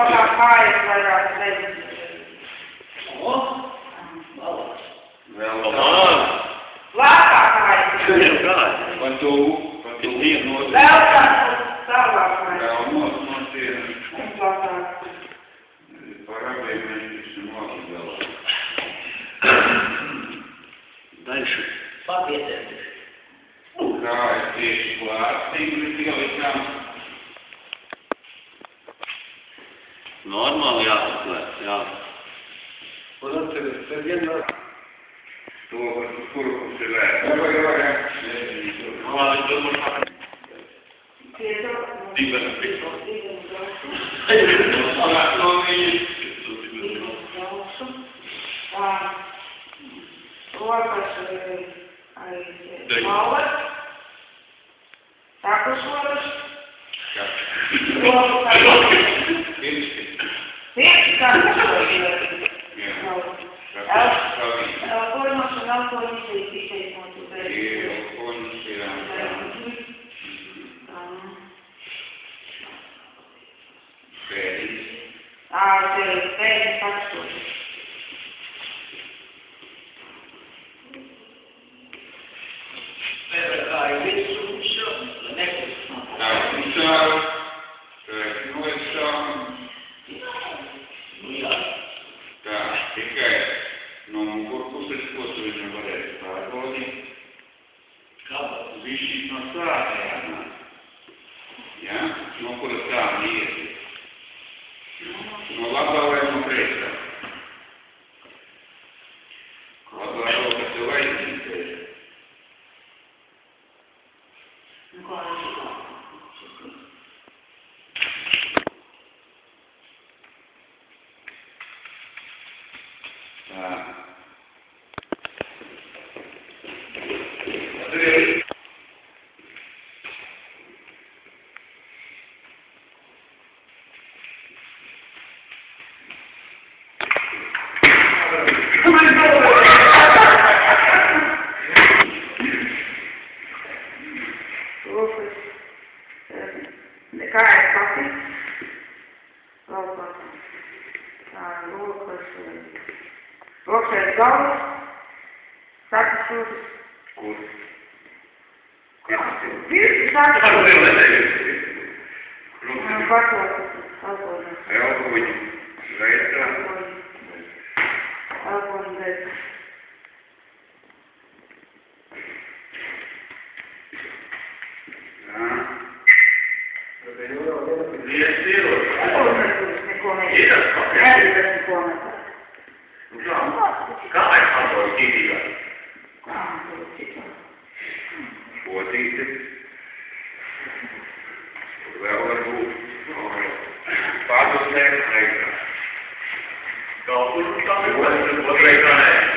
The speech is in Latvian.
kā kājas vairāk reizes. O? Labāk. Vēl Lēkā kājas. pa tuvu. Vēl tālāk kājas. Vēl nosien. Un platāk. Parabēj mēs visi nogalā. Дальше. Победа. Kā es tieši klāstību ielikām. Normāli jāpaslēp, jā. To, kuru mums ir vērts. Labi, domāju, ka... Rokas arī malas. Takušoras. Pirksti takušoras. Elpoņus un elpoņus ir tikai mūsu pēdējais takušoras. Tikai no kurpuses, ko tu viņam varēsi pārbaudīt. Viņš šīs no sākajām nāk. Ja? No kura sāni iet. No labā vai no kreisā. Labā roka tev aizmītēja. Kājas papis. Rokas galvas. Takušoras. Kur? Pirksti takušoras. Patlokas. Elpoņi. Gaisā. Elpoņi gaisā. Kā es atdoju tīrīgā? Potīte. Vēl var būt. Pārdusēt reizā. Kaut kur tā ir. Otrai kā nē.